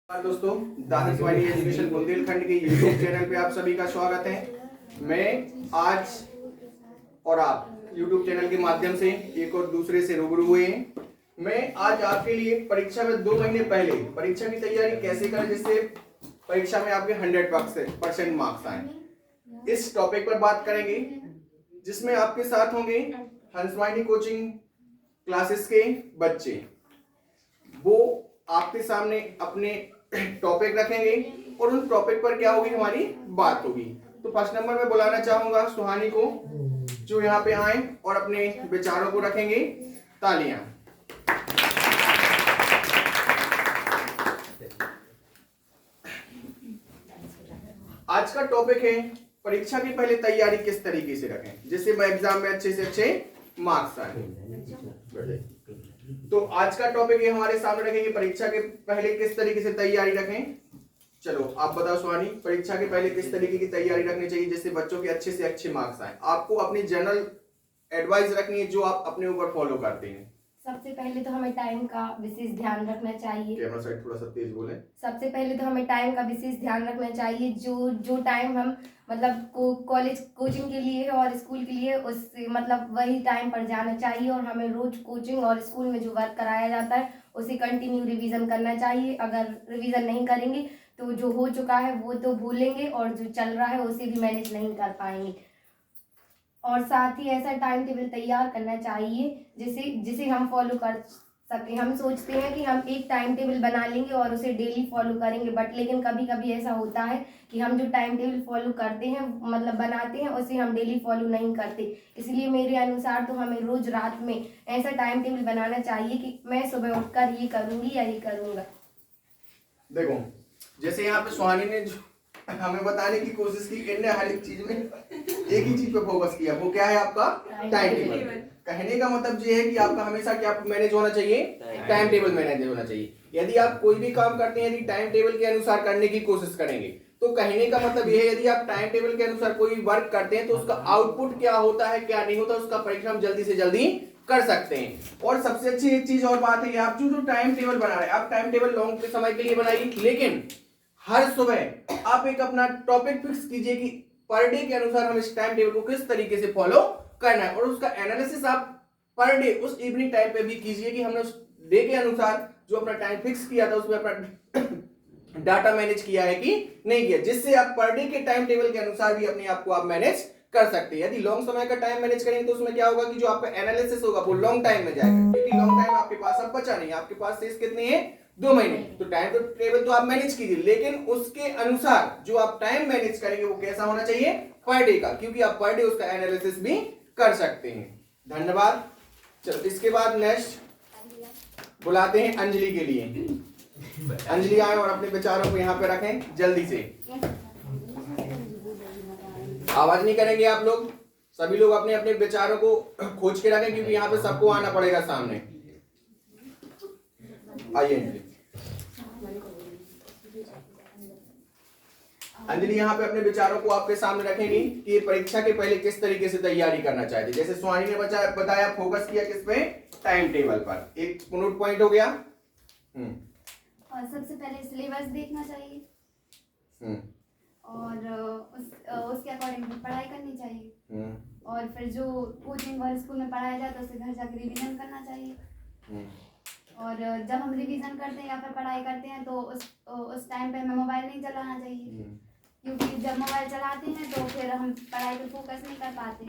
दोस्तों, दानिश वाणी एजुकेशन बुंदेलखंड के YouTube channel पे आप सभी का स्वागत है। मैं आज और आप यूट्यूब चैनल के माध्यम से एक और दूसरे से रूबरू हुए हैं। मैं आज आपके लिए परीक्षा में 2 महीने पहले परीक्षा की तैयारी कैसे करें जिससे परीक्षा में आपके 100% मार्क्स आए, इस टॉपिक पर बात करेंगे, जिसमें आपके साथ होंगे हंसवाणी कोचिंग क्लासेस के बच्चे। वो आपके सामने अपने टॉपिक रखेंगे और उन टॉपिक पर क्या होगी, हमारी बात होगी। तो फर्स्ट नंबर में बुलाना चाहूंगा सुहानी को, जो यहाँ पे आए और अपने विचारों को रखेंगे। तालियां। आज का टॉपिक है परीक्षा की पहले तैयारी किस तरीके से रखें जिससे एग्जाम में अच्छे से अच्छे मार्क्स आए। तो आज का टॉपिक ये हमारे सामने रखेंगे, परीक्षा के पहले किस तरीके से तैयारी रखें। चलो आप बताओ सुहानी, परीक्षा के पहले किस तरीके की तैयारी रखनी चाहिए जिससे बच्चों के अच्छे से अच्छे मार्क्स आए। आपको अपनी जनरल एडवाइस रखनी है जो आप अपने ऊपर फॉलो करते हैं। सबसे पहले तो हमें टाइम का विशेष ध्यान रखना चाहिए। कैमरा साइड थोड़ा सा तेज बोले। सबसे पहले तो हमें टाइम का विशेष ध्यान रखना चाहिए। जो टाइम हम मतलब कॉलेज कोचिंग के लिए है और स्कूल के लिए, उससे मतलब वही टाइम पर जाना चाहिए। और हमें रोज कोचिंग और स्कूल में जो वर्क कराया जाता है उसे कंटिन्यू रिवीजन करना चाहिए। अगर रिवीजन नहीं करेंगे तो जो हो चुका है वो तो भूलेंगे और जो चल रहा है उसे भी मैनेज नहीं कर पाएंगे। और साथ ही ऐसा टाइम टेबल तैयार करना चाहिए जिसे हम फॉलो कर सकें। हम सोचते हैं कि हम एक टाइम टेबल बना लेंगे और उसे डेली फॉलो करेंगे, बट लेकिन कभी कभी ऐसा होता है कि हम जो टाइम टेबल फॉलो करते हैं मतलब बनाते हैं उसे हम डेली फॉलो नहीं करते। इसलिए मेरे अनुसार तो हमें रोज रात में ऐसा टाइम टेबल बनाना चाहिए कि मैं सुबह उठकर ये करूंगी या ये करूंगा। देखो, जैसे यहाँ पे सुहानी ने हमें बताने की कोशिश की, इनने हर एक चीज में एक ही चीज पे फोकस किया, वो क्या है आपका टाइम टेबल। कहने का मतलब ये है कि आपका हमेशा क्या मैनेज होना चाहिए, टाइम टेबल मैनेज होना चाहिए। यदि आप कोई भी काम करते हैं, यदि टाइम टेबल के अनुसार करने की कोशिश करेंगे, तो कहने का मतलब यह है यदि आप टाइम टेबल के अनुसार कोई वर्क करते हैं तो उसका आउटपुट क्या होता है क्या नहीं होता, उसका परिणाम जल्दी से जल्दी कर सकते हैं। और सबसे अच्छी एक चीज और बात है, आप जो टाइम टेबल बना रहे हैं, आप टाइम टेबल लॉन्ग के समय के लिए बनाइए, लेकिन हर सुबह आप एक अपना टॉपिक फिक्स कीजिए कि पर डे के अनुसार हम इस टाइम टेबल को किस तरीके से फॉलो करना है। और उसका एनालिसिस आप पर डे उस इवनिंग टाइम पे भी कीजिए कि हमने उस डे के अनुसार जो अपना टाइम फिक्स किया था उसमें अपना डाटा मैनेज किया है कि नहीं किया, जिससे आप पर डे के टाइम टेबल के अनुसार भी अपने आप को आप मैनेज कर सकते हैं। यदि लॉन्ग समय का टाइम मैनेज करेंगे तो उसमें क्या होगा कि जो आपका एनालिसिस होगा वो लॉन्ग टाइम में जाएगा, क्योंकि लॉन्ग टाइम आपके पास अब बचा नहीं, आपके पास शेष कितने हैं, 2 महीने। तो टाइम टेबल तो आप मैनेज कीजिए, लेकिन उसके अनुसार जो आप टाइम मैनेज करेंगे वो कैसा होना चाहिए, पर डे का, क्योंकि आप पर डे उसका एनालिसिस भी कर सकते हैं। धन्यवाद। चलो इसके बाद नेक्स्ट बुलाते हैं अंजलि के लिए। अंजलि आए और अपने विचारों को यहाँ पे रखें जल्दी से। आवाज नहीं करेंगे आप लोग, सभी लोग अपने अपने विचारों को खोज के रखें, क्योंकि यहाँ पे सबको आना पड़ेगा सामने। आइए अंजलि यहाँ पे अपने विचारों को आपके सामने रखेंगी कि ये परीक्षा के पहले किस तरीके से तैयारी करना चाहते। जैसे सुहानी ने बताया, फोकस किया किस पे, टाइम टेबल पर। एक नोट पॉइंट हो गया। और सबसे पहले सिलेबस देखना चाहिए और उसके अकॉर्डिंग पढ़ाई करनी चाहिए। और फिर जो कोचिंग और स्कूल में पढ़ाया जाता है उसे घर जाकर रिवीजन करना चाहिए। और जब हम रिवीजन करते हैं या फिर पढ़ाई करते हैं तो उस टाइम पे हमें मोबाइल नहीं चलाना चाहिए, क्योंकि जब मोबाइल चलाते हैं तो फिर हम पढ़ाई पे फोकस नहीं कर पाते।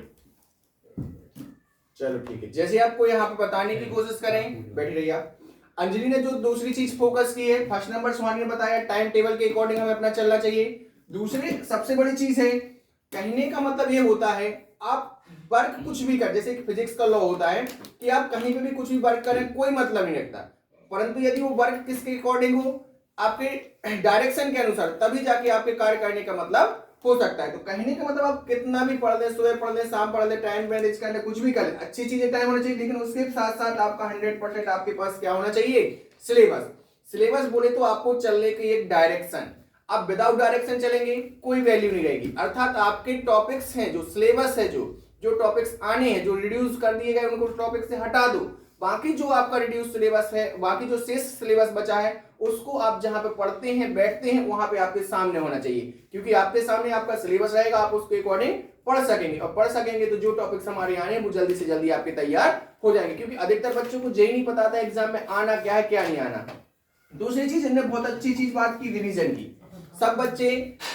चलो ठीक है, जैसे आपको यहाँ पे बताने की कोशिश करें, बैठी रहिए आप। अंजलि ने जो दूसरी चीज फोकस की है, फर्स्ट नंबर सुहानी ने बताया टाइम टेबल के अकॉर्डिंग हमें अपना चलना चाहिए। दूसरी सबसे बड़ी चीज है, कहने का मतलब ये होता है आप वर्क कुछ भी कर, जैसे फिजिक्स का लॉ होता है कि आप कहीं पे भी कुछ भी वर्क करें कोई मतलब नहीं रखता, परंतु यदि वो वर्क किसके अकॉर्डिंग हो, आपके डायरेक्शन के अनुसार, तभी जाके आपके कार्य करने का मतलब हो सकता है। तो कहने का मतलब आप कितना भी पढ़ ले, सुबह पढ़ ले, शाम पढ़ ले, टाइम मैनेज कर ले, कुछ भी कर ले, अच्छी चीजें टाइम होना चाहिए, लेकिन उसके साथ साथ आपका 100% आपके पास क्या होना चाहिए, सिलेबस। सिलेबस बोले तो आपको चलने की एक डायरेक्शन, आप विदाउट डायरेक्शन चलेंगे कोई वैल्यू नहीं रहेगी। अर्थात आपके टॉपिक्स हैं, जो सिलेबस है, जो टॉपिक्स आने हैं, जो रिड्यूस कर दिए गए उनको टॉपिक से हटा दो, बाकी जो आपका रिड्यूस सिलेबस है, बाकी जो शेष सिलेबस बचा है, उसको आप जहां पे पढ़ते हैं बैठते हैं वहां पे आपके सामने होना चाहिए, क्योंकि आपके सामने आपका सिलेबस रहेगा, आप उसके अकॉर्डिंग पढ़ सकेंगे, और पढ़ सकेंगे तो जो टॉपिक्स हमारे आने हैं वो जल्दी से जल्दी आपके तैयार हो जाएंगे, क्योंकि अधिकतर बच्चों को यही नहीं पता था एग्जाम में आना क्या है क्या नहीं आना। दूसरी चीज, इन्होंने बहुत अच्छी चीज बात की, रिवीजन की। सब बच्चे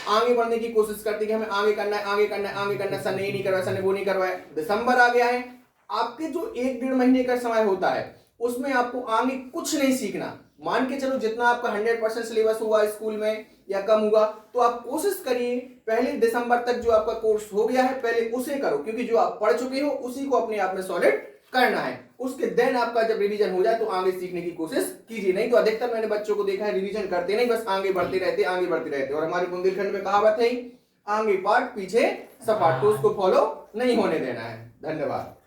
आगे बढ़ने की कोशिश करते हैं कि हमें आगे करना है, आगे करना है, आगे करना है, सर ने ये नहीं करवाया, सर ने वो नहीं करवाया। दिसंबर आ गया है, आपके जो 1-1.5 महीने का समय होता है उसमें आपको आगे कुछ नहीं सीखना। मान के चलो जितना आपका 100% सिलेबस हुआ स्कूल में या कम हुआ, तो आप कोशिश करिए पहले दिसंबर तक जो आपका कोर्स हो गया है पहले उसे करो, क्योंकि जो आप पढ़ चुके हो उसी को अपने आप में सॉलिड करना है। उसके देन आपका जब रिवीजन हो जाए तो आगे सीखने की कोशिश कीजिए। नहीं तो अधिकतर मैंने बच्चों को देखा है रिवीजन करते नहीं, बस आगे बढ़ते रहते, आगे बढ़ते रहते। और हमारे बुंदेलखंड में कहावत है आगे पाठ पीछे सपाट, तो उसको फॉलो नहीं होने देना है। धन्यवाद।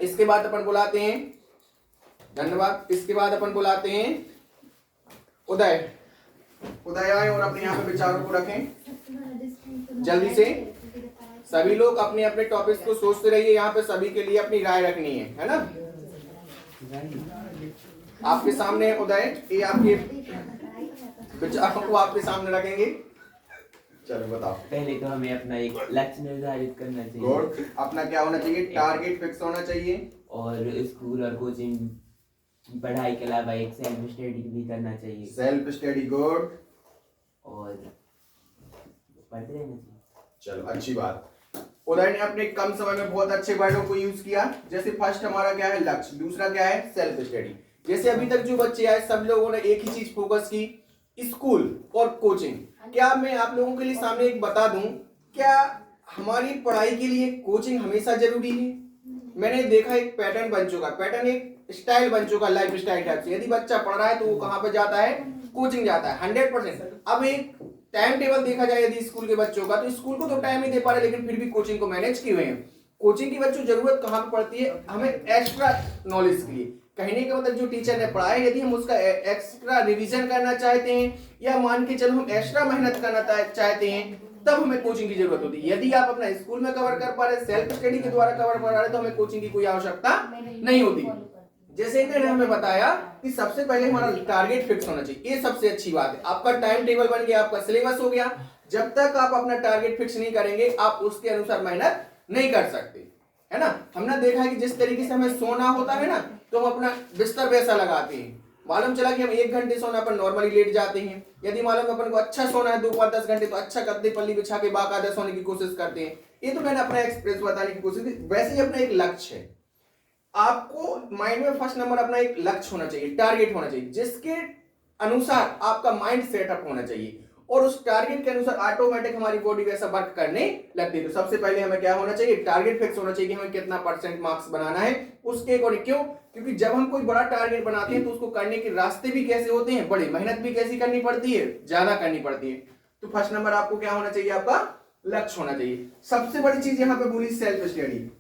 इसके बाद अपन बुलाते हैं, धन्यवाद। इसके बाद अपन बुलाते हैं उदय। उदय आए और अपने यहाँ पे विचारों को रखें जल्दी से। सभी लोग अपने अपने टॉपिक्स को सोचते रहिए, यहाँ पे सभी के लिए अपनी राय रखनी है ना। आपके सामने है उदय, ये आपके विचारों को आपके सामने रखेंगे। चलो बताओ। पहले तो हमें अपना एक लक्ष्य निर्धारित करना चाहिए। गुड। अपना क्या होना चाहिए? टारगेट फिक्स होना चाहिए। और स्कूल और कोचिंग की पढ़ाई के अलावा एक सेल्फ स्टडी भी करना चाहिए। Self study, good. और पढ़ते रहना चाहिए। चलो अच्छी बात। उदय ने अपने कम समय में बहुत अच्छे वर्डों को यूज किया। जैसे फर्स्ट हमारा क्या है? लक्ष्य। दूसरा क्या है? Self study. जैसे अभी तक जो बच्चे आए सब लोगों ने एक ही चीज फोकस की, स्कूल और कोचिंग। क्या मैं आप लोगों के लिए सामने एक बता दूं, क्या हमारी पढ़ाई के लिए कोचिंग हमेशा जरूरी है? मैंने देखा एक पैटर्न बन चुका, पैटर्न एक स्टाइल बन चुका, लाइफ स्टाइल टाइप से। यदि बच्चा पढ़ रहा है तो वो कहाँ पे जाता है? कोचिंग जाता है 100%। अब एक टाइम टेबल देखा जाए यदि स्कूल के बच्चों का, तो स्कूल को तो टाइम नहीं दे पा रहे, लेकिन फिर भी कोचिंग को मैनेज किए हुए हैं। कोचिंग की बच्चों जरूरत कहाँ पे पड़ती है? हमें एक्स्ट्रा नॉलेज के लिए। कहने का मतलब जो टीचर ने पढ़ाया यदि हम उसका एक्स्ट्रा रिवीजन करना चाहते हैं, या मान के चलो हम एक्स्ट्रा मेहनत करना चाहते हैं, तब हमें कोचिंग की जरूरत होती है। यदि आप अपना स्कूल में कवर कर पा रहे, सेल्फ स्टडी के द्वारा कवर कर रहे, तो हमें कोचिंग की कोई आवश्यकता नहीं होती। जैसे इन्होंने हमें बताया कि सबसे पहले हमारा टारगेट फिक्स होना चाहिए, ये सबसे अच्छी बात है। आपका टाइम टेबल बन गया, आपका सिलेबस हो गया। जब तक आप अपना टारगेट फिक्स नहीं करेंगे, आप उसके अनुसार मेहनत नहीं कर सकते, है ना। हमने देखा है कि जिस तरीके से हमें सोना होता है ना, तो हम अपना बिस्तर वैसा लगाते हैं। मालूम चला कि हम 1 घंटे सोना पर नॉर्मली लेट जाते हैं। यदि मालूम अपन को अच्छा सोना है 2-5-10 घंटे, तो अच्छा गद्दे पल्ली बिछा के बाकायदा सोने की कोशिश करते हैं। ये तो मैंने अपना एक्सपीरियंस बताने की कोशिश की। वैसे ही अपना एक लक्ष्य है, आपको माइंड में फर्स्ट नंबर अपना एक लक्ष्य होना चाहिए, टारगेट होना चाहिए, जिसके अनुसार आपका माइंड सेटअप होना चाहिए, और उस टारगेट के अनुसार ऑटोमेटिक हमारी बॉडी वैसा वर्क करने लगती है। तो सबसे पहले हमें क्या होना चाहिए? टारगेट फिक्स होना चाहिए कि हमें कितना परसेंट मार्क्स बनाना है उसके अकॉर्डिंग। क्यों? क्योंकि जब हम कोई बड़ा टारगेट बनाते हैं तो उसको करने के रास्ते भी कैसे होते हैं, बड़ी मेहनत भी कैसी करनी पड़ती है, ज्यादा करनी पड़ती है। तो फर्स्ट नंबर आपको क्या होना चाहिए? आपका लक्ष्य होना चाहिए। सबसे बड़ी चीज यहाँ पे बोली सेल्फ स्टडी।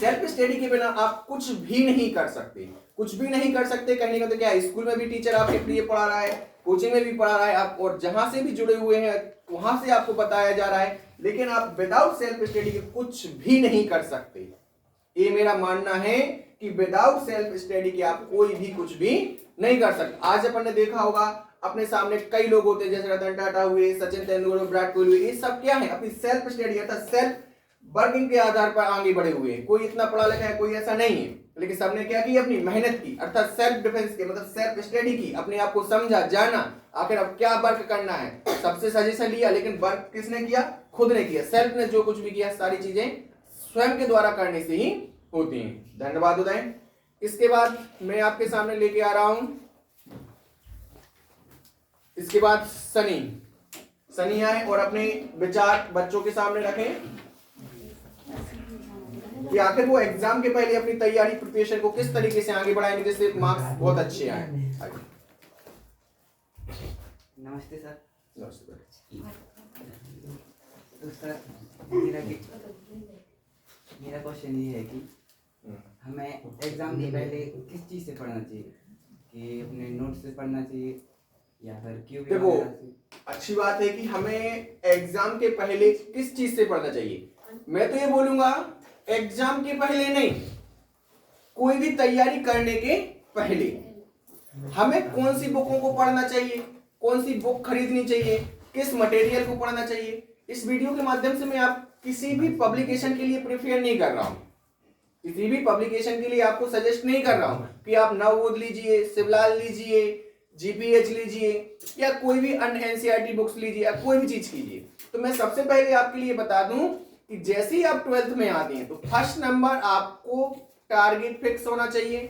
सेल्फ स्टडी के बिना आप कुछ भी नहीं कर सकते, कुछ भी नहीं कर सकते। कहने का तो क्या है, स्कूल में भी टीचर आपके लिए पढ़ा रहा है, कोचिंग में भी पढ़ा रहा है आप, और जहां से भी जुड़े हुए हैं वहां से आपको बताया जा रहा है, लेकिन आप विदाउट सेल्फ स्टडी के कुछ भी नहीं कर सकते। ये मेरा मानना है कि विदाउट सेल्फ स्टडी के आप कोई भी कुछ भी नहीं कर सकते। आज अपन ने देखा होगा अपने सामने कई लोग होते हैं, जैसे रतन टाटा हुए, सचिन तेंदुलकर, विराट कोहली हुए, ये सब क्या है? अपनी सेल्फ स्टडी अर्थात सेल्फ वर्किंग के आधार पर आगे बढ़े हुए हैं। कोई इतना पढ़ा लिखा है, कोई ऐसा नहीं है, लेकिन सबने क्या की? अपनी मेहनत की, अर्थात सेल्फ डिफेंस के मतलब सेल्फ स्टडी की, अपने आप को समझा, जाना, आखिर अब क्या वर्क करना है। सबसे सजेशन लिया, लेकिन वर्क किसने किया? खुद ने किया। सेल्फ ने जो कुछ भी किया, सारी चीजें स्वयं के द्वारा करने से ही होती हैं। धन्यवाद उदय। इसके बाद मैं आपके सामने लेके आ रहा हूं, इसके बाद सनी आए और अपने विचार बच्चों के सामने रखें कि आखिर वो एग्जाम के पहले अपनी तैयारी प्रिपरेशन को किस तरीके से आगे बढ़ाएंगे जिससे मार्क्स बहुत अच्छे आए। नमस्ते सर। नमस्ते। तो सर मेरा क्वेश्चन ये है कि हमें एग्जाम के पहले किस चीज़ से पढ़ना चाहिए, कि अपने नोट्स से पढ़ना चाहिए या फिर क्यूबी देखो, वगैरह से? अच्छी बात है कि हमें एग्जाम के पहले किस चीज से पढ़ना चाहिए। मैं तो ये बोलूंगा एग्जाम के पहले नहीं, कोई भी तैयारी करने के पहले हमें कौन सी बुकों को पढ़ना चाहिए, कौन सी बुक खरीदनी चाहिए, किस मटेरियल को पढ़ना चाहिए। इस वीडियो के माध्यम से मैं आप किसी भी पब्लिकेशन के लिए प्रेफर नहीं कर रहा हूं, किसी भी पब्लिकेशन के लिए आपको सजेस्ट नहीं कर रहा हूं कि आप नवोद लीजिए, शिवलाल लीजिए, जीपीएच लीजिए या कोई भी अन्य एनसीईआरटी बुक्स लीजिए या कोई भी चीज कीजिए। तो मैं सबसे पहले आपके लिए बता दूं कि जैसे ही आप 12th में आते हैं तो फर्स्ट नंबर आपको टारगेट फिक्स होना चाहिए।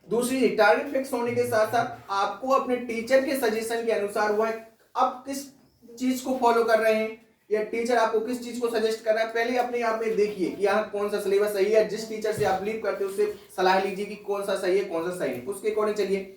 दूसरी, टारगेट फिक्स होने के साथ साथ आपको अपने टीचर के सजेशन के अनुसार हुआ है आप किस चीज को फॉलो कर रहे हैं या टीचर आपको किस चीज को सजेस्ट कर रहा है। पहले अपने आप में देखिए कि यहाँ कौन सा सिलेबस सही है, जिस टीचर से आप बिलीव करते हो उससे सलाह लीजिए कि कौन सा सही है कौन सा सही नहीं, उसके अकॉर्डिंग चलिए।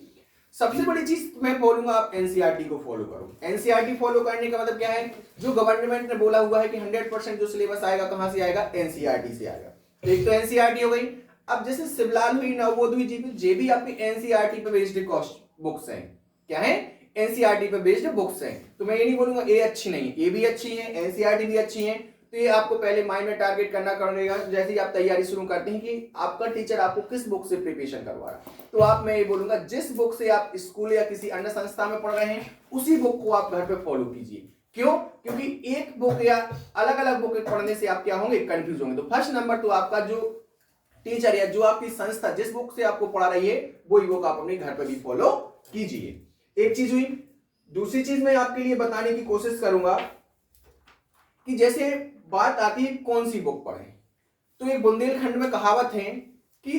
सबसे बड़ी चीज मैं बोलूंगा आप एनसीईआरटी को फॉलो करो। एनसीईआरटी फॉलो करने का मतलब क्या है, जो गवर्नमेंट ने बोला हुआ है कि 100% जो सिलेबस आएगा कहां से आएगा, एनसीईआरटी से आएगा। एक तो एनसीईआरटी हो गई। अब जैसे शिवलाल हुई, नवोद हुई, जे भी आपकी एनसीईआरटी पे बेस्ड बुक्स हैं। क्या है, एनसीईआरटी पे बेस्ड बुक्स हैं। तो मैं ये नहीं बोलूंगा ए अच्छी नहीं, ए भी अच्छी है, एनसीईआरटी भी अच्छी है। तो ये आपको पहले माइंड में टारगेट करना पड़ेगा। जैसे ही आप तैयारी शुरू करते हैं कि आपका टीचर आपको किस बुक से प्रिपरेशन करवा रहा है, तो आप मैं ये बोलूंगा जिस बुक से आप स्कूल या किसी अन्य संस्था में पढ़ रहे हैं उसी बुक को आप घर पे फॉलो कीजिए। क्यों? क्योंकि एक बुक या अलग अलग बुक पढ़ने से आप क्या होंगे, कंफ्यूज होंगे। तो फर्स्ट नंबर तो आपका जो टीचर या जो आपकी संस्था जिस बुक से आपको पढ़ा रही है वही बुक आप अपने घर पे भी फॉलो कीजिए। एक चीज हुई। दूसरी चीज मैं आपके लिए बताने की कोशिश करूंगा कि जैसे बात आती है कौन सी बुक पढ़ें, तो एक बुंदेलखंड में कहावत है कि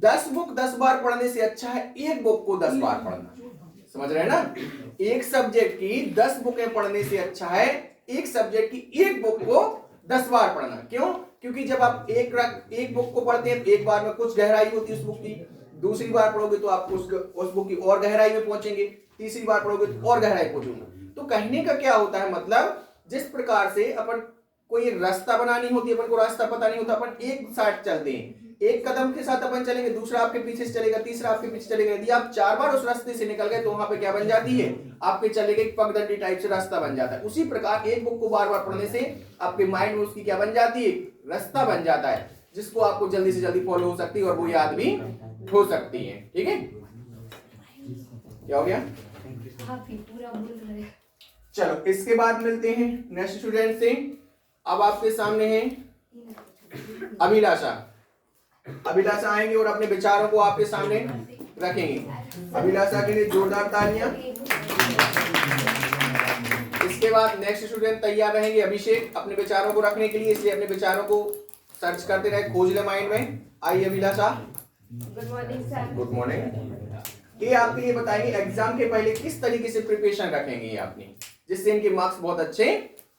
10 बुक 10 बार पढ़ने से अच्छा है एक बुक को 10 बार पढ़ना। समझ रहे हैं ना, एक सब्जेक्ट की 10 बुकें पढ़ने से अच्छा है एक सब्जेक्ट की एक बुक को 10 बार पढ़ना। क्यों? क्योंकि जब आप एक बुक को पढ़ते हैं एक बार में कुछ गहराई होती है उस बुक की, दूसरी बार पढ़ोगे तो आप उस बुक की और गहराई में पहुंचेंगे, तीसरी बार पढ़ोगे तो और गहराई पहुंचोगे। तो कहने का क्या होता है, मतलब जिस प्रकार से अपन कोई एक रास्ता बनानी होती है, अपन को रास्ता पता नहीं होता, अपन एक साथ चलते हैं, एक कदम के साथ अपन चलेंगे, दूसरा आपके पीछे से चलेगा, तीसरा आपके पीछे चलेगा। यदि आप 4 बार उस रास्ते से निकल गए तो वहां पे क्या बन जाती है, आपके चले गए पगडंडी टाइप से रास्ता बन जाता है। उसी प्रकार एक बुक को बार बार पढ़ने से आपके माइंड में उसकी क्या बन जाती है, रास्ता बन जाता है, जिसको आपको जल्दी से जल्दी फॉलो हो सकती है और वो याद भी हो सकती है। ठीक है, क्या हो गया, आप ही पूरा बोल रहे। चलो इसके बाद मिलते हैं नेक्स्ट स्टूडेंट से। अब आपके सामने है अभिलाषा। अभिलाषा आएंगे और अपने विचारों को आपके सामने रखेंगे। अभिलाषा के लिए जोरदार तालियां। इसके बाद नेक्स्ट स्टूडेंट तैयार रहेंगे अभिषेक अपने विचारों को रखने के लिए, इसलिए अपने विचारों को सर्च करते रहे, खोज ले माइंड में। आइए Abhilasha. Good morning sir. Good morning. ये आपके लिए बताएंगे एग्जाम के पहले किस तरीके से प्रिपरेशन रखेंगे अपनी, जिससे इनके मार्क्स बहुत अच्छे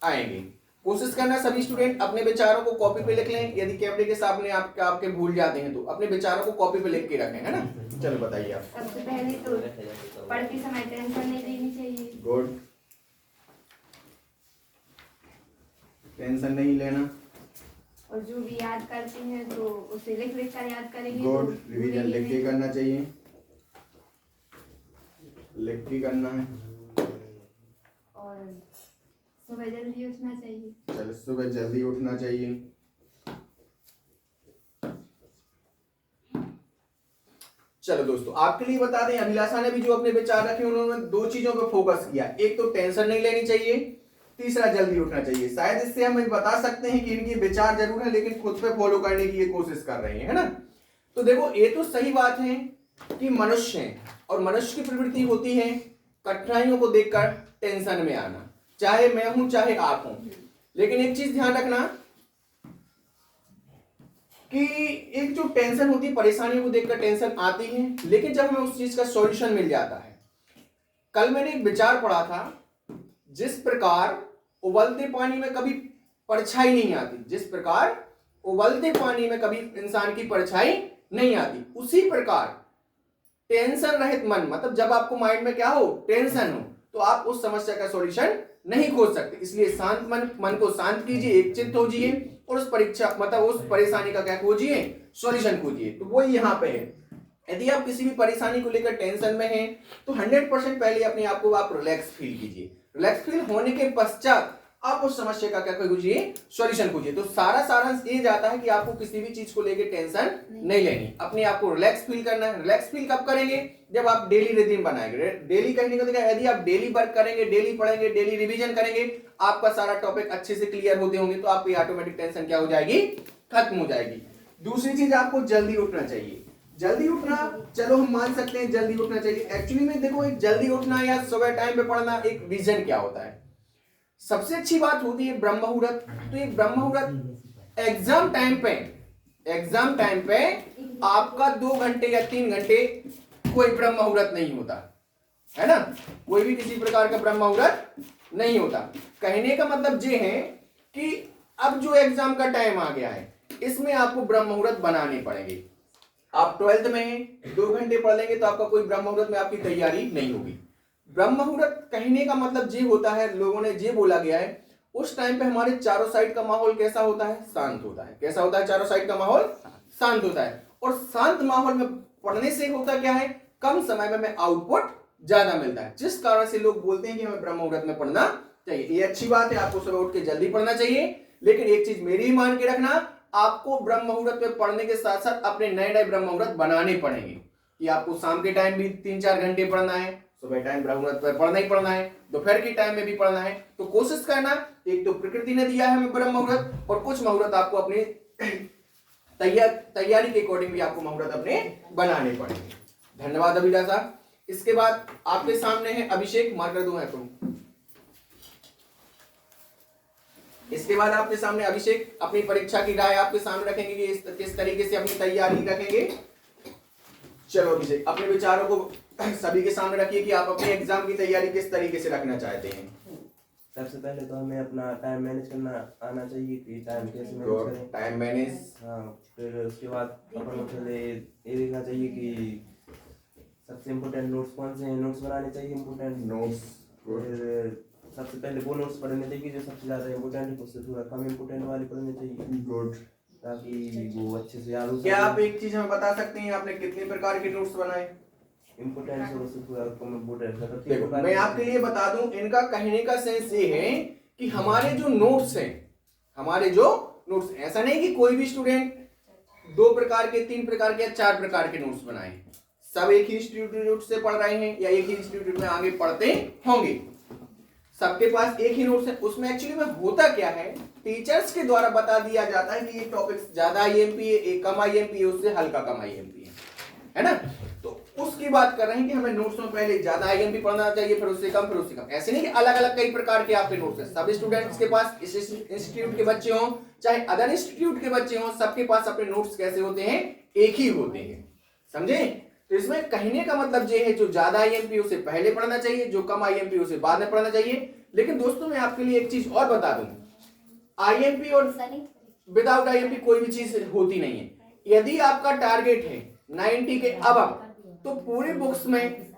आएंगे। कोशिश करना सभी स्टूडेंट अपने विचारों को कॉपी पे लिख लें। यदि कैमरे के सामने आपके भूल जाते हैं तो अपने विचारों को कॉपी पे लिख के रखें, है ना। चलो बताइए आप। सबसे पहले तो पढ़ते समय टेंशन नहीं लेनी चाहिए। गुड, टेंशन नहीं लेना। और जो भी याद करते हैं तो उसे लिख लिख कर याद करेंगे। गुड, तो रिवीजन लिख के करना चाहिए, लिख के करना है। और सुबह जल्दी उठना चाहिए। चलो सुबह जल्दी उठना चाहिए। चलो दोस्तों आपके लिए बता दें, अभिलाषा ने भी जो अपने विचार रखे उन्होंने 2 चीजों पर फोकस किया। एक तो टेंशन नहीं लेनी चाहिए, तीसरा जल्दी उठना चाहिए। शायद इससे हम बता सकते हैं कि इनके विचार जरूर है लेकिन खुद पे फॉलो करने की ये कोशिश कर रहे हैं, है ना। तो देखो ये तो सही बात है कि मनुष्य है और मनुष्य की प्रवृत्ति होती है कठिनाइयों को देखकर टेंशन में आना, चाहे मैं हूं चाहे आप हूं। लेकिन एक चीज ध्यान रखना कि एक जो टेंशन होती है, परेशानियों को देखकर टेंशन आती है, लेकिन जब हमें उस चीज का सॉल्यूशन मिल जाता है। कल मैंने एक विचार पढ़ा था, जिस प्रकार उबलते पानी में कभी परछाई नहीं आती, जिस प्रकार उबलते पानी में कभी इंसान की परछाई नहीं आती, उसी प्रकार टेंशन रहित मन, मतलब जब आपको माइंड में क्या हो, टेंशन हो, तो आप उस समस्या का सॉल्यूशन नहीं खोज सकते। इसलिए शांत मन को शांत कीजिए, एक चित्त होजिए और उस परीक्षा मतलब उस परेशानी का क्या खोजिए, सॉल्यूशन खोजिए। तो वो यहाँ पे है। यदि आप किसी भी परेशानी को लेकर टेंशन में हैं तो 100% पहले अपने आप को आप रिलैक्स फील कीजिए। रिलैक्स फील होने के पश्चात आप उस समस्या का क्या खोजिए, सॉल्यूशन खोजिए। तो सारा सारांश ये जाता है कि आपको किसी भी चीज को लेके टेंशन नहीं लेनी, अपने आप को रिलैक्स फील करना है। रिलैक्स फील कब करेंगे, जब आप डेली रिदम बनाएंगे। डेली कहने का मतलब यदि आप डेली वर्क करेंगे, डेली पढ़ेंगे, डेली रिवीजन करेंगे, आपका सारा टॉपिक अच्छे से क्लियर होते होंगे, तो आपकी ऑटोमेटिक टेंशन क्या हो जाएगी, खत्म हो जाएगी। दूसरी चीज, आपको जल्दी उठना चाहिए। जल्दी उठना, चलो हम मान सकते हैं जल्दी उठना चाहिए। एक्चुअली में देखो, एक जल्दी उठना या सुबह टाइम पे पढ़ना एक रीजन क्या होता है। सबसे अच्छी बात होती है ब्रह्म मुहूर्त। तो ये ब्रह्म मुहूर्त एग्जाम टाइम पे आपका 2 घंटे या 3 घंटे कोई ब्रह्म मुहूर्त नहीं होता है ना, कोई भी किसी प्रकार का ब्रह्म मुहूर्त नहीं होता। कहने का मतलब ये है कि अब जो एग्जाम का टाइम आ गया है, इसमें आपको ब्रह्म मुहूर्त बनाने पड़ेंगे। आप 12th में 2 घंटे पढ़ लेंगे तो आपका कोई ब्रह्म मुहूर्त में आपकी तैयारी नहीं होगी। ब्रह्म मुहूर्त कहने का मतलब ये होता है, लोगों ने ये बोला गया है, उस टाइम पे हमारे चारों साइड का माहौल कैसा होता है, शांत होता है। कैसा होता है, चारों साइड का माहौल शांत होता है। और शांत माहौल में पढ़ने से होता क्या है, कम समय में हमें आउटपुट ज्यादा मिलता है, जिस कारण से लोग बोलते हैं कि हमें ब्रह्म मुहूर्त में पढ़ना चाहिए। ये अच्छी बात है, आपको सुबह उठ के जल्दी पढ़ना चाहिए। लेकिन एक चीज मेरी ही मान के रखना, आपको ब्रह्म मुहूर्त में पढ़ने के साथ साथ अपने नए नए ब्रह्म मुहूर्त बनाने पड़ेंगे। कि आपको शाम के टाइम भी 3-4 घंटे पढ़ना है, सुबह टाइम ब्रह्म मुहूर्त पर पढ़ना ही पढ़ना है, दोपहर के टाइम में भी पढ़ना है। तो कोशिश करना, एक तो प्रकृति ने दिया है हमें ब्रह्म मुहूर्त, और कुछ मुहूर्त आपको अपनी तैयारी के अकॉर्डिंग भी आपको मुहूर्त अपने बनाने पड़ेंगे। धन्यवाद अभिलाषा। इसके बाद आपके सामने है अभिषेक, मार्कर दो है तुम। इसके बाद आपके सामने अभिषेक अपनी परीक्षा की राय आपके सामने रखेंगे कि किस तरीके से अपनी तैयारी रखेंगे। चलो अभिषेक, अपने विचारों को सभी के सामने रखिए कि आप अपने एग्जाम की तैयारी किस तरीके से रखना चाहते हैं। सबसे पहले तो हमें अपना टाइम मैनेज करना आना चाहिए कि टाइम कैसे मैनेज करें। टाइम मैनेज, हाँ, फिर उसके बाद अपन को पहले ये देखना चाहिए कि सबसे इम्पोर्टेंट नोट्स कौन से हैं, नोट्स बनाने चाहिए इम्पोर्टेंट नोट्स। फिर सबसे पहले वो नोट्स पढ़ने चाहिए जो सबसे ज़्यादा इम्पोर्टेंट है, उससे थोड़ा कम इम्पोर्टेंट वाले पढ़ने चाहिए। गुड। ताकि वो अच्छे से याद हो सके। क्या आप एक चीज हमें बता सकते हैं, आपने कितने प्रकार के नोट्स बनाए? इम्पोर्टेंट है, उससे थोड़ा कम इम्पोर्टेंट है। देखो मैं आपके लिए बता दूं, इनका कहने का सेंस ये है कि हमारे जो नोट्स हैं, ऐसा नहीं कि कोई भी स्टूडेंट 2 प्रकार के, 3 प्रकार के या 4 प्रकार के नोट्स बनाए। सब एक ही इंस्टीट्यूट से पढ़ रहे हैं या एक ही इंस्टीट्यूट में आगे पढ़ते होंगे, सबके पास एक ही नोट्स है। उसमें एक्चुअली में होता क्या है, टीचर्स के द्वारा बता दिया जाता है कि ये टॉपिक ज्यादा आईएमपी है, एक कम आईएमपी है, उससे हल्का कम आईएमपी है ना। तो उसकी बात कर रहे हैं कि हमें नोट्स में पहले ज्यादा आईएमपी पढ़ना चाहिए, फिर उससे कम, फिर उससे कम। ऐसे नहीं कि अलग अलग कई प्रकार के आपके नोट्स हैं। सब स्टूडेंट्स के पास, इस इंस्टीट्यूट के बच्चे हों चाहे अदर इंस्टीट्यूट के बच्चे हों, सबके पास अपने नोट्स कैसे होते हैं, एक ही होते हैं। समझे? तो इसमें कहने का मतलब ये है, जो ज्यादा आईएमपी उसे पहले पढ़ना चाहिए, जो कम आईएमपी उसे बाद में पढ़ना चाहिए। लेकिन दोस्तों मैं आपके लिए एक चीज और बता दूं, आईएमपी और विदाउट आईएमपी कोई भी चीज होती नहीं है। यदि आपका टारगेट है 90 के अब, तो पूरी बुक्स में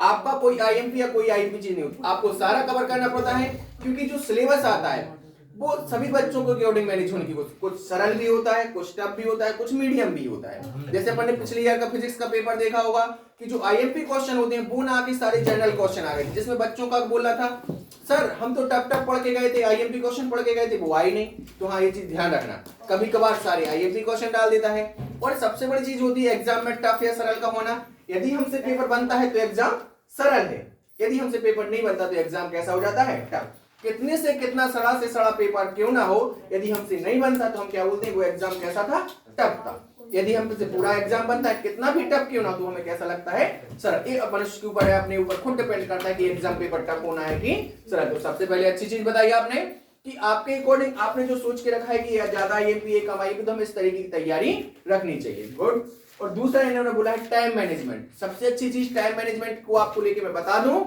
आपका कोई आईएमपी या कोई आईएमपी चीज नहीं होती, आपको सारा कवर करना पड़ता है। क्योंकि जो सिलेबस आता है वो सभी बच्चों को अकॉर्डिंग मैनेज होने की कोशिश, कुछ सरल भी होता है, कुछ टफ भी होता है, कुछ मीडियम भी होता है। जैसे अपन ने पिछले ईयर का फिजिक्स का पेपर देखा होगा कि जो आईएमपी क्वेश्चन होते हैं वो ना आके सारे जनरल क्वेश्चन आ गए, जिसमें बच्चों का बोल रहा था सर हम तो टफ पढ़ के गए थे, आईएमपी क्वेश्चन पढ़ के गए थे, वो आई नहीं। तो हाँ, ये चीज ध्यान रखना, कभी कभार सारे आईएमपी क्वेश्चन डाल देता है। और सबसे बड़ी चीज होती है एग्जाम में टफ या सरल का होना। यदि हमसे पेपर बनता है तो एग्जाम सरल है, यदि हमसे पेपर नहीं बनता तो एग्जाम कैसा हो जाता है, टफ। कितने से कितना सड़ा से सड़ा पेपर क्यों ना हो, यदि हमसे नहीं बनता तो हम क्या बोलते हैं, वो एग्जाम कैसा था, टफ था। यदि हमसे पूरा एग्जाम बनता है, कितना भी टफ क्यों ना, तो हमें कैसा लगता है, सरल। ये मनुष्य के ऊपर है, अपने ऊपर खुद डिपेंड करता है कि एग्जाम पेपर टफ होना है कि सरल। तो सबसे पहले अच्छी चीज बताई आपने कि आपके अकॉर्डिंग आपने जो सोच के रखा है कि ज्यादा आईएमपी कम आईएमपी, तो हमें इस तरीके की तैयारी रखनी चाहिए। गुड। और दूसरा इन्होंने बोला है टाइम मैनेजमेंट। सबसे अच्छी चीज टाइम मैनेजमेंट को आपको लेके मैं बता दूं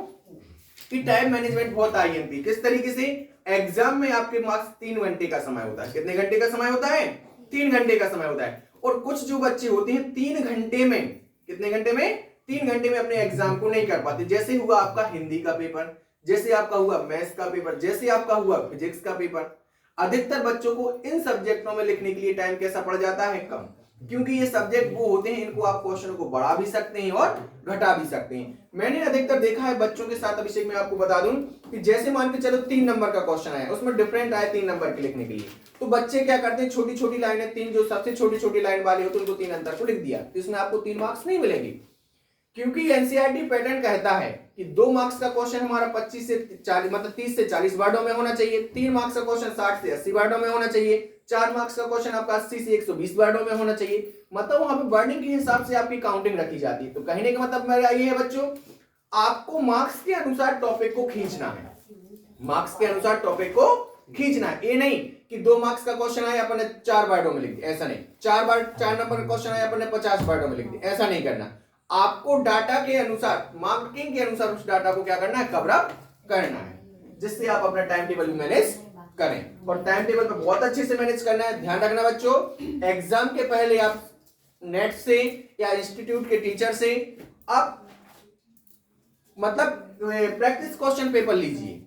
कि टाइम मैनेजमेंट बहुत आईएमपी। किस तरीके से? एग्जाम में आपके पास 3 घंटे का समय होता है। कितने घंटे का समय होता है? 3 घंटे का समय होता है। और कुछ जो बच्चे होते हैं 3 घंटे में, कितने घंटे में? 3 घंटे में अपने एग्जाम को नहीं कर पाते। जैसे हुआ आपका हिंदी का पेपर, जैसे आपका हुआ मैथ्स का पेपर, जैसे आपका हुआ फिजिक्स का पेपर। अधिकतर बच्चों को इन सब्जेक्टों में लिखने के लिए टाइम कैसा पड़ जाता है? कम। क्योंकि ये सब्जेक्ट वो होते हैं, इनको आप क्वेश्चन को बढ़ा भी सकते हैं और घटा भी सकते हैं। मैंने अधिकतर देखा है बच्चों के साथ, अभिषेक मैं आपको बता दूं कि जैसे मान के चलो 3 नंबर का क्वेश्चन आया, उसमें डिफरेंट आए 3 नंबर के लिखने के लिए, तो बच्चे क्या करते हैं, छोटी छोटी लाइनें, 3 जो सबसे छोटी छोटी लाइन वाले होते हैं उनको 3 अंतर को लिख दिया, तो इसमें आपको 3 मार्क्स नहीं मिलेंगे। क्योंकि एनसीईआरटी पैटर्न कहता है कि 2 मार्क्स का क्वेश्चन हमारा 25 से 40 मतलब 30 से 40 वर्डों में होना चाहिए, 3 मार्क्स का क्वेश्चन 60 से 80 वर्डों में होना चाहिए, 4 मार्क्स का क्वेश्चन आपका 80 से 120 वर्डों में होना चाहिए। मतलब वहां पे वर्डिंग के हिसाब से आपकी काउंटिंग रखी जाती है। तो कहने का मतलब मेरा ये है बच्चों, आपको मार्क्स के अनुसार टॉपिक को खींचना है, मार्क्स के अनुसार टॉपिक को खींचना है। ये नहीं कि 2 मार्क्स का क्वेश्चन आया अपन ने 4 वर्डों में लिख दिया, ऐसा नहीं। 4 नंबर का क्वेश्चन आया अपन ने 50 वर्डों में लिख दिया, ऐसा नहीं करना। आपको डाटा के अनुसार, मार्किंग के अनुसार उस डाटा को क्या करना है, कवर अप करना है, जिससे आप अपना टाइम टेबल भी मैनेज करें। और टाइम टेबल पे बहुत अच्छे से मैनेज करना है। ध्यान रखना बच्चों, एग्जाम के पहले आप नेट से या इंस्टीट्यूट के टीचर से आप मतलब प्रैक्टिस क्वेश्चन पेपर लीजिए,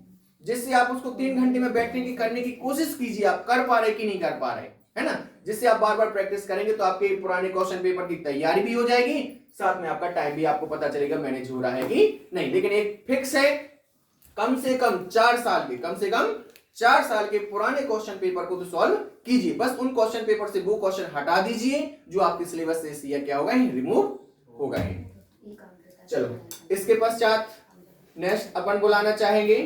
जिससे आप उसको 3 घंटे में बैठने की करने की कोशिश कीजिए, आप कर पा रहे कि नहीं कर पा रहे, है ना। जिससे आप बार बार प्रैक्टिस करेंगे तो आपके पुराने क्वेश्चन पेपर की तैयारी भी हो जाएगी, साथ में आपका टाइम भी आपको पता चलेगा मैनेज हो रहा है कि नहीं। लेकिन एक फिक्स है, कम से कम 4 साल के, कम से कम 4 साल के पुराने क्वेश्चन पेपर को तो सॉल्व कीजिए। बस उन क्वेश्चन पेपर से वो क्वेश्चन हटा दीजिए जो आपके सिलेबस से क्या होगा, रिमूव हो गए। चलो इसके पश्चात नेक्स्ट अपन बुलाना चाहेंगे,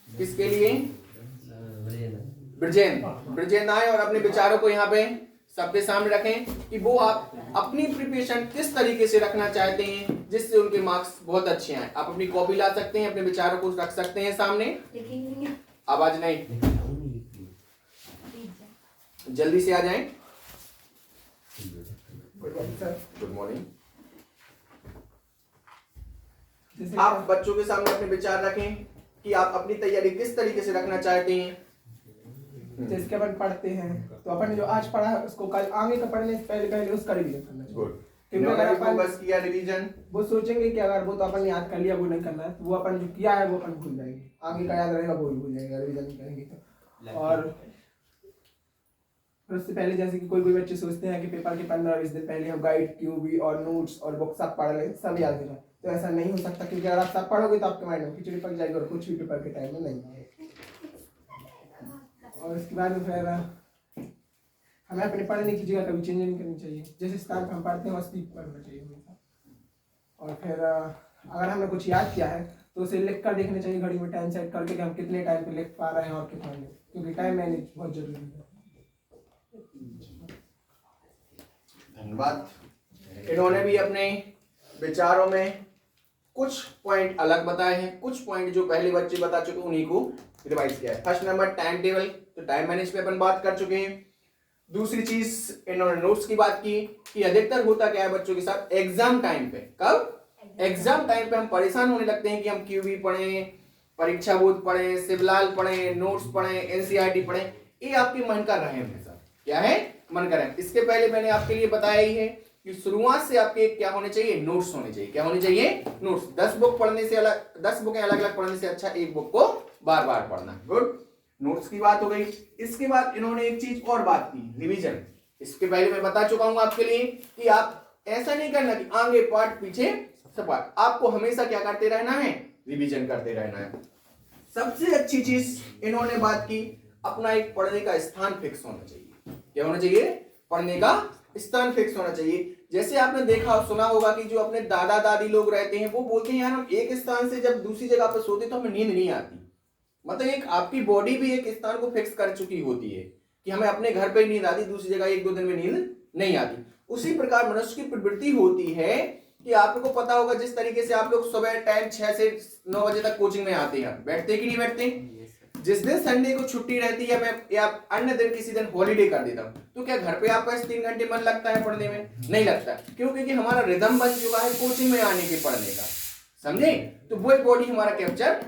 किसके लिए, ब्रजेंद्र आए और अपने विचारों को यहाँ पे सबके सामने रखें कि वो आप अपनी प्रिपरेशन किस तरीके से रखना चाहते हैं जिससे उनके मार्क्स बहुत अच्छे आए। आप अपनी कॉपी ला सकते हैं, अपने विचारों को रख सकते हैं सामने। आवाज नहीं, जल्दी से आ जाएं। Good morning. आप बच्चों के सामने अपने विचार रखें कि आप अपनी तैयारी किस तरीके से रखना चाहते हैं। जैसे अपन पढ़ते हैं तो अपन जो आज पढ़ा है उसको कल आगे का पढ़ने से पहले उसका रिवीजन करना चाहिए। क्योंकि अगर अपन बस किया रिवीजन, वो सोचेंगे कि अगर वो तो अपन याद कर लिया, वो नहीं करना है, तो वो अपन जो किया है वो अपन भूल जाएंगे, आगे का याद रहेगा वो भूल जाएगा, रिवीजन नहीं करेंगे तो। और उससे पहले जैसे कि कोई बच्चे सोचते हैं कि पेपर के 15-20 दिन पहले हम गाइड, क्यूबी और नोट्स और बुक सब पढ़ लें, सब याद हो जाए, तो ऐसा नहीं हो सकता। क्योंकि अगर आप सब पढ़ोगे तो आपके माइंड में खिचड़ी पक जाएगी और कुछ भी पेपर के टाइम में नहीं आएगा। और उसके बाद फिर हमें अपने पढ़ने की जगह कभी चेंज नहीं करनी चाहिए, जिस स्थान पर हम पढ़ते हैं वही पढ़ना चाहिए हमेशा। और फिर अगर हमने कुछ याद किया है तो उसे लिख कर देखना चाहिए घड़ी में, टाइम सेट करके कि हम कितने टाइम पे लिख पा रहे हैं और कितना नहीं, क्योंकि टाइम मैनेज बहुत जरूरी है। धन्यवाद। इन्होंने भी अपने विचारों में कुछ पॉइंट अलग बताए हैं, कुछ पॉइंट जो पहले बच्चे बता चुके उन्हीं को रिवाइज किया है। फर्स्ट नंबर टाइम टेबल, तो टाइम मैनेज पे अपन बात कर चुके हैं। दूसरी चीज इन्होंने नोट्स की बात की कि अधिकतर होता क्या है बच्चों के साथ, एग्जाम टाइम पे, कब एग्जाम टाइम पे हम परेशान होने लगते हैं कि हम क्यूबी पढ़ें, परीक्षा बोध पढ़ें, सिवलाल पढ़ें, नोट्स पढ़ें, एनसीईआरटी पढ़ें, ये आपके मन कर रहे हैं हमेशा, क्या है, मन कर रहे हैं। इसके पहले मैंने आपके लिए बताया ही है कि शुरुआत से आपके क्या होने चाहिए, नोट्स होने चाहिए। क्या होने चाहिए, नोट्स। 10 बुक पढ़ने से अलग, 10 बुकें अलग अलग पढ़ने से अच्छा एक बुक को बार बार पढ़ना। गुड, नोट्स की बात हो गई। इसके बाद इन्होंने एक चीज और बात की, रिवीजन। इसके पहले मैं बता चुका हूं आपके लिए कि आप ऐसा नहीं करना कि आगे पार्ट पीछे सपाट, आपको हमेशा क्या करते रहना है, रिवीजन करते रहना है। सबसे अच्छी चीज इन्होंने बात की, अपना एक पढ़ने का स्थान फिक्स होना चाहिए। क्या होना चाहिए, पढ़ने का स्थान फिक्स होना चाहिए। जैसे आपने देखा और सुना होगा कि जो अपने दादा दादी लोग रहते हैं वो बोलते हैं यार हम एक स्थान से जब दूसरी जगह पर सोते तो हमें नींद नहीं आती। मतलब एक आपकी बॉडी भी एक स्थान को फिक्स कर चुकी होती है कि हमें अपने घर पे नींद आती, दूसरी जगह 1-2 दिन में नींद नहीं आती। उसी प्रकार मनुष्य की प्रवृत्ति होती है कि आपको पता होगा जिस तरीके से आप लोग सुबह टाइम 6 से 9 बजे तक कोचिंग में आते हैं, बैठते कि नहीं बैठते। जिस दिन संडे को छुट्टी रहती है मैं या अन्य दिन किसी दिन हॉलीडे कर देता हूं, तो क्या घर पे आपका इस 3 घंटे मन लगता है पढ़ने में, नहीं लगता। क्यों, क्योंकि हमारा रिदम बन चुका है कोचिंग में आने के पढ़ने का, समझे। तो वो बॉडी हमारा कैप्चर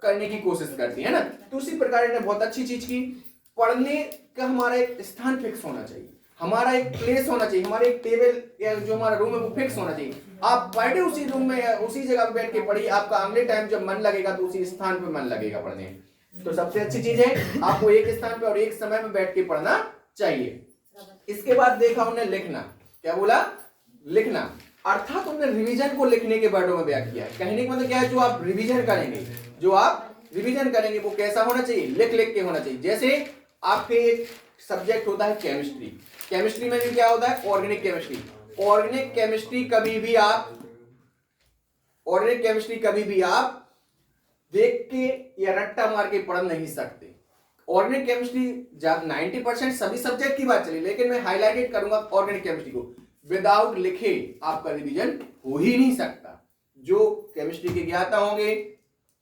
करने की कोशिश करती है ना। तो उसी प्रकार ने बहुत अच्छी चीज की, पढ़ने का हमारा एक स्थान फिक्स होना चाहिए, हमारा एक प्लेस होना चाहिए, हमारे एक टेबल या जो हमारा रूम है वो फिक्स होना चाहिए। आप पर डे उसी रूम में या उसी जगह पे बैठ के पढ़िए, आपका अगले टाइम जब मन लगेगा तो उसी स्थान पे मन लगेगा पढ़ने। तो सबसे अच्छी चीज है आपको एक स्थान पे और एक समय में बैठ के पढ़ना चाहिए। इसके बाद देखा उन्हें लिखना, क्या बोला? लिखना, अर्थात उन्हें रिवीजन को लिखने के वर्डों में व्याख्या किया है। कहने का मतलब क्या है? जो आप रिवीजन करेंगे, जो आप रिवीजन करेंगे वो कैसा होना चाहिए? लिख लिख के होना चाहिए। जैसे आपके एक सब्जेक्ट होता है केमिस्ट्री, केमिस्ट्री में भी क्या होता है? Organic chemistry. ऑर्गेनिक केमिस्ट्री कभी भी आप देख के या रट्टा मार के पढ़ नहीं सकते। ऑर्गेनिक केमिस्ट्री 90% सभी सब्जेक्ट की बात चली, लेकिन मैं हाईलाइटेड करूंगा ऑर्गेनिक केमिस्ट्री को। विदाउट लिखे आपका रिवीजन हो ही नहीं सकता। जो केमिस्ट्री के ज्ञाता होंगे,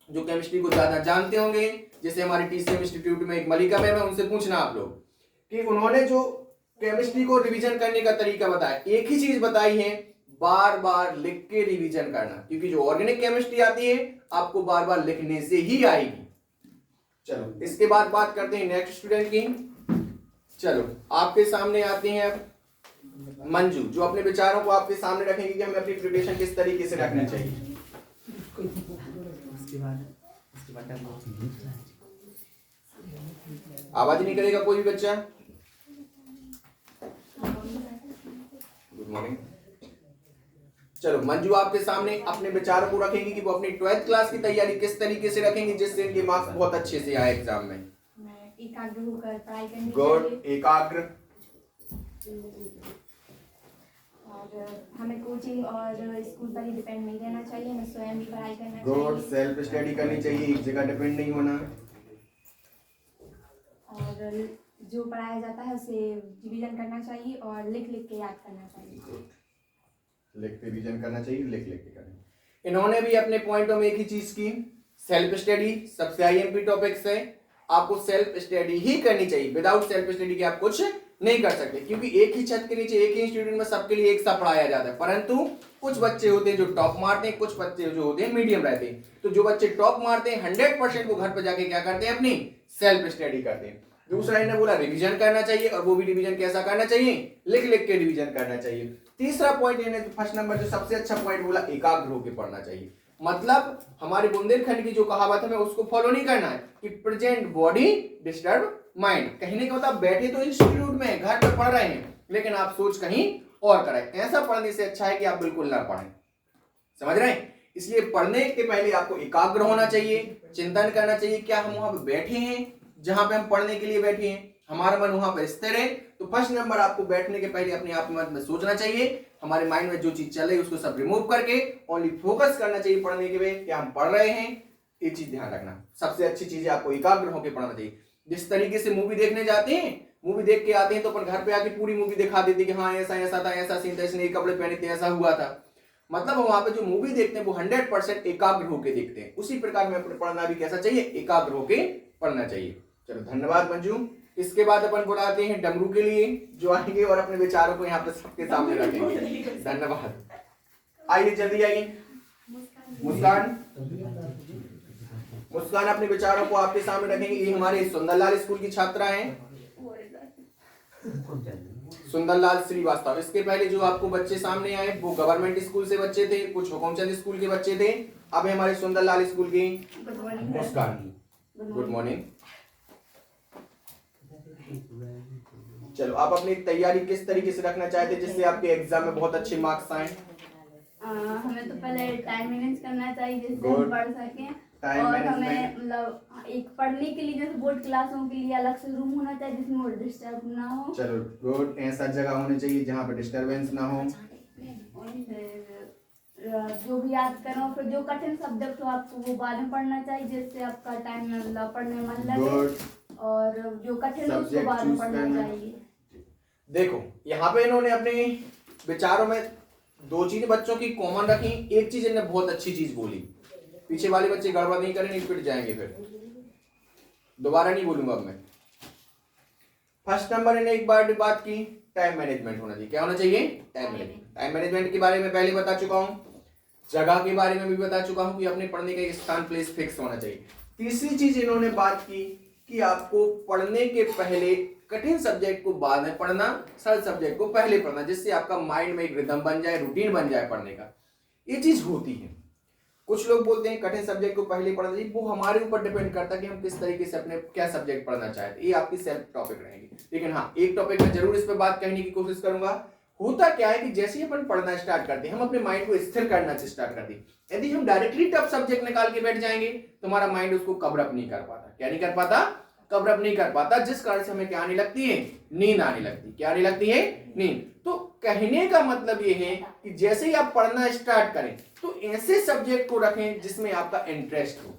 जो केमिस्ट्री को ज्यादा जानते होंगे, जैसे हमारे टीसीएम इंस्टीट्यूट में एक मलिका मैम है, उनसे पूछना आप लोग कि उन्होंने जो केमिस्ट्री को रिवीजन करने का तरीका बताया, एक ही चीज बताई है, बार बार लिख के रिवीजन करना, क्योंकि जो ऑर्गेनिक केमिस्ट्री आती है आपको बार बार लिखने से ही आएगी। चलो इसके बाद बात करते हैं नेक्स्ट स्टूडेंट की। चलो आपके सामने आते हैं अब मंजू, जो अपने विचारों को आपके सामने रखेंगे कि हमें अपनी प्रिपरेशन किस तरीके से रखनी चाहिए। आवाज नहीं करेगा कोई भी बच्चा? Good morning. चलो मंजू आपके सामने अपने विचारों को रखेंगी कि वो अपनी 12th क्लास की तैयारी किस तरीके से रखेंगी जिससे इनके मार्क्स बहुत अच्छे से आए एग्जाम में। मैं एकाग्र होकर पढ़ाई करनी गुड, चाहिए एकाग्र। और हमें कोचिंग और स्कूल पर ही डिपेंड नहीं रहना चाहिए, हमें स्वयं भी पढ़ाई करना गुड, चाहिए सेल्फ स्टडी करनी चाहिए, एक जगह डिपेंड नहीं होना। और जो पढ़ाया जाता है उसे रिवीजन करना चाहिए और लिख लिख के याद करना चाहिए। लिख के रिवीजन करना चाहिए, लिख लिख के करना। इन्होंने भी अपने पॉइंटों में एक ही चीज की, सेल्फ स्टडी सबसे आईएमपी टॉपिक्स है, आपको सेल्फ स्टडी ही करनी चाहिए। विदाउट सेल्फ स्टडी के आप कुछ नहीं कर सकते, क्योंकि एक ही छत के नीचे एक ही इंस्टीट्यूट में सबके लिए एक सा पढ़ाया जाता है। परंतु कुछ बच्चे होते हैं जो टॉप मारते हैं, कुछ बच्चे जो होते हैं मीडियम रहते हैं। तो जो बच्चे टॉप मारते हैं 100% वो घर पर जाके क्या करते हैं? अपनी सेल्फ स्टडी करते हैं। दूसरा इन्हें बोला रिवीजन करना चाहिए, और वो भी रिवीजन कैसा करना चाहिए? लिख लिख के रिवीजन करना चाहिए। तीसरा पॉइंट इन्हें फर्स्ट नंबर जो सबसे अच्छा पॉइंट बोला, एकाग्र होकर पढ़ना चाहिए। मतलब हमारे बुंदेलखंड की जो कहावत है उसको फॉलो नहीं करना है कि प्रेजेंट बॉडी डिस्टर्ब माइंड। कहने का मतलब बैठे तो इंस्टीट्यूट में, घर पे पढ़ रहे हैं, लेकिन आप सोच कहीं और करें। ऐसा पढ़ने से अच्छा है कि आप बिल्कुल ना पढ़ें। समझ रहे हैं? इसलिए पढ़ने के पहले आपको एकाग्र होना चाहिए, चिंतन करना चाहिए, क्या हम वहां पे बैठे हैं जहां पे हम पढ़ने के लिए बैठे हैं, हमारा मन वहां पर स्थिर है। तो फर्स्ट नंबर आपको बैठने के पहले अपने आप में सोचना चाहिए, हमारे माइंड में जो चीज चल रही है उसको सब रिमूव करके ओनली फोकस करना चाहिए पढ़ने के लिए, क्या हम पढ़ रहे हैं। ये चीज ध्यान रखना। सबसे अच्छी चीज है आपको एकाग्र होकर पढ़ना चाहिए। जिस तरीके से मूवी देखने जाते हैं, मूवी देख के आते हैं तो अपन घर पे आके पूरी मूवी दिखा देते कि हाँ ऐसा ऐसा था, ऐसा सीन था, इसने ये कपड़े पहने थे, ऐसा हुआ था। मतलब वहां पे जो मूवी देखते हैं वो 100% एकाग्र होकर देखते हैं। उसी प्रकार में पढ़ना भी कैसा चाहिए? एकाग्र होकर पढ़ना चाहिए। चलो धन्यवाद मंजू। इसके बाद अपन बुलाते हैं डमरू के लिए, जो आएंगे और अपने विचारों को यहाँ पे सबके सामने रखेंगे। धन्यवाद। आइए जल्दी आइए। मुस्कान, मुस्कान अपने विचारों को आपके सामने रखेंगे। ये हमारे सुंदरलाल स्कूल की छात्रा हैं, सुंदरलाल श्रीवास्तव। इसके पहले जो आपको बच्चे सामने आए वो गवर्नमेंट स्कूल से बच्चे थे, कुछ हुकुमचंद स्कूल के बच्चे थे। अब हमारे सुंदरलाल स्कूल की मुस्कान। Good morning. चलो आप अपनी तैयारी किस तरीके से रखना चाहते हैं जिससे आपके एग्जाम में बहुत अच्छे मार्क्स आए? हमें तो पहले टाइम मैनेज करना चाहिए जिससे Good. हम पढ़ सकें। टाइम और मैनेजमेंट। हमें मतलब एक पढ़ने के लिए जैसे बोर्ड क्लासों के लिए अलग से रूम होना चाहिए जिसमें वो डिस्टर्ब ना हो। चलो गुड, ऐसा जगह होनी चाहिए जहाँ पे डिस्टरबेंस ना हो। फिर जो भी याद करो, फिर जो कठिन सब्जेक्ट हो आपको वो बाद में पढ़ना चाहिए जिससे आपका टाइम मतलब पढ़ने में मन लगे। गुड। और जो कठिन है उसको बाद में पढ़ना चाहिए। देखो यहाँ पे इन्होंने अपने विचारों में दो चीजें बच्चों की कॉमन रखी। एक चीज इन्होंने बहुत अच्छी चीज बोली, पीछे वाले बच्चे गड़बड़ नहीं करेंगे, पिट जाएंगे, फिर दोबारा नहीं बोलूंगा अब मैं। फर्स्ट नंबर इन्हें एक बार बात की, टाइम मैनेजमेंट होना चाहिए। क्या होना चाहिए? Time management. टाइम मैनेजमेंट के बारे में पहले बता चुका हूँ, जगह के बारे में भी बता चुका हूँ कि अपने पढ़ने का एक स्थान प्लेस फिक्स होना चाहिए। तीसरी चीज इन्होंने बात की कि आपको पढ़ने के पहले कठिन सब्जेक्ट को बाद में पढ़ना, सरल सब्जेक्ट को पहले पढ़ना, जिससे आपका माइंड में एक रिदम बन जाए, रूटीन बन जाए पढ़ने का। ये चीज होती है। कुछ लोग बोलते हैं कठिन सब्जेक्ट को पहले पढ़ना चाहिए, वो हमारे ऊपर डिपेंड करता है कि हम किस तरीके से अपने क्या सब्जेक्ट पढ़ना चाहते हैं, ये आपकी सेल्फ टॉपिक रहेगी। लेकिन हाँ, एक टॉपिक में जरूर इस पर बात कहने की कोशिश करूंगा। होता क्या है कि जैसे ही अपन पढ़ना स्टार्ट करते हैं, हम अपने माइंड को स्थिर करना स्टार्ट करते हैं। यदि हम डायरेक्टली टफ सब्जेक्ट निकाल के बैठ जाएंगे तो हमारा माइंड उसको कवर अप नहीं कर पाता। क्या नहीं कर पाता? कवर अप नहीं कर पाता, जिस कारण से हमें क्या आने लगती है? नींद आने लगती है। क्या आने लगती है? नींद। तो कहने का मतलब ये है कि जैसे ही आप पढ़ना स्टार्ट करें तो ऐसे सब्जेक्ट को रखें जिसमें आपका इंटरेस्ट हो।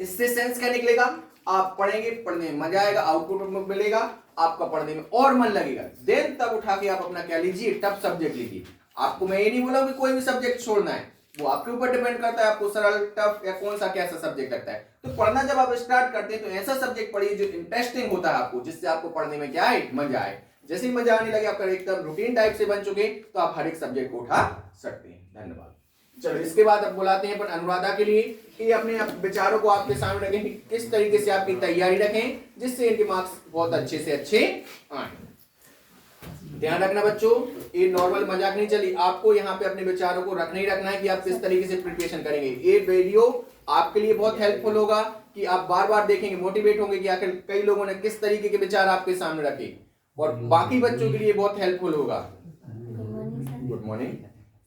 इससे सेंस क्या निकलेगा? आप पढ़ेंगे, पढ़ने में मजा आएगा, आउटपुट मिलेगा, आपका पढ़ने में और मन लगेगा। देन तब उठा के आप अपना क्या लीजिए? टफ सब्जेक्ट लीजिए। आपको मैं ये नहीं बोला कि कोई भी सब्जेक्ट छोड़ना है, वो आपके ऊपर डिपेंड करता है, आपको सरल, टफ या कौन सा कैसा सब्जेक्ट लगता है। तो पढ़ना जब आप स्टार्ट करते हैं तो ऐसा सब्जेक्ट पढ़िए जो इंटरेस्टिंग होता है आपको, जिससे आपको पढ़ने में क्या आए? मजा आए। जैसे ही मजा आने लगे, आपका एकदम रूटीन टाइप से बन चुके, तो आप हर एक सब्जेक्ट को उठा सकते हैं। धन्यवाद। चलो, इसके बाद अब बुलाते हैं अपन अनुराधा के लिए कि अपने विचारों को आपके सामने रखें, किस तरीके से आपकी तैयारी रखें जिससे इनके मार्क्स बहुत अच्छे से अच्छे आए। ध्यान रखना बच्चों, ये नॉर्मल मजाक नहीं चली, आपको यहाँ पे अपने विचारों को रखना ही रखना है कि आप किस तरीके से प्रिपरेशन करेंगे। ये वीडियो आपके लिए बहुत हेल्पफुल होगा कि आप बार बार देखेंगे, मोटिवेट होंगे कि आखिर कई लोगों ने किस तरीके के विचार आपके सामने रखे, और बाकी बच्चों के लिए बहुत हेल्पफुल होगा। Good morning.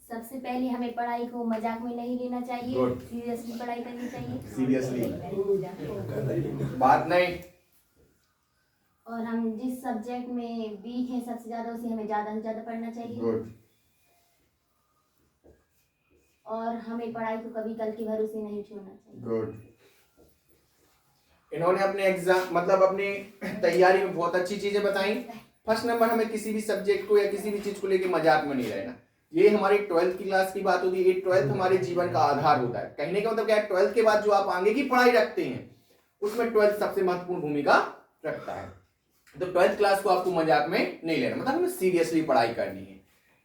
सबसे पहले हमें पढ़ाई को मजाक में नहीं लेना चाहिए, Good. सीरियसली पढ़ाई करनी चाहिए। सीरियसली बात नहीं। और हम जिस सब्जेक्ट में वीक हैं सबसे ज्यादा, उसे हमें ज्यादा से ज्यादा पढ़ना चाहिए। गुड। और हमें पढ़ाई को कभी कल के भरोसे नहीं छोड़ना चाहिए। गुड। इन्होंने अपने एग्जाम मतलब अपनी तैयारी में बहुत अच्छी चीजें बताई। फर्स्ट नंबर, हमें किसी भी सब्जेक्ट को या किसी भी चीज को लेके मजाक में नहीं रहना। ये हमारी 12th की क्लास की बात होती है। ये 12th हमारे जीवन का आधार होता है। कहने का मतलब क्या है? 12th के बाद जो आप आगे की पढ़ाई रखते हैं उसमें 12th सबसे महत्वपूर्ण भूमिका रखता है। तो 12th क्लास को आपको मजाक में नहीं लेना, मतलब हमें सीरियसली पढ़ाई करनी है।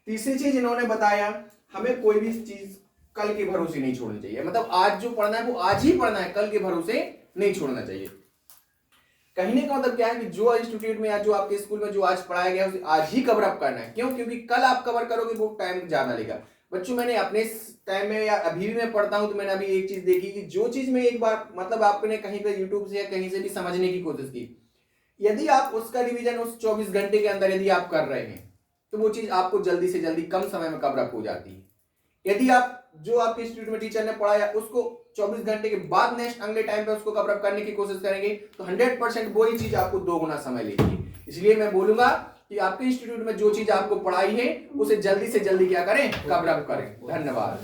तीसरी चीज इन्होंने बताया, हमें कोई भी चीज कल के भरोसे नहीं छोड़नी चाहिए। मतलब आज जो पढ़ना है वो आज ही पढ़ना है, कल के भरोसे नहीं छोड़ना चाहिए। कहने का मतलब क्या है कि जो इंस्टीट्यूट में या जो आपके स्कूल में जो आज पढ़ाया गया है उसे आज ही कवर अप करना है। क्यों? क्योंकि कल आप कवर करोगे वो टाइम ज्यादा लेगा। बच्चों, मैंने अपने टाइम में या अभी भी मैं पढ़ता हूं तो मैंने अभी एक चीज देखी कि जो चीज में एक बार मतलब आपने कहीं पे यूट्यूब से या कहीं से भी समझने की कोशिश की, यदि आप उसका रिवीजन उस 24 घंटे के अंदर यदि आप कर रहे हैं तो वो चीज आपको जल्दी से जल्दी कम समय में कवर अप हो जाती है। यदि आप जो आपके इंस्टीट्यूट में टीचर ने पढ़ाया उसको 24 घंटे के बाद नेक्स्ट अगले टाइम पे उसको कवर अप करने की कोशिश करेंगे तो 100% वही चीज आपको 2 गुना समय लेगी। इसलिए मैं बोलूंगा कि आपके इंस्टीट्यूट में जो चीज आपको पढ़ाई है उसे जल्दी से जल्दी क्या करें? कवर अप करें। धन्यवाद।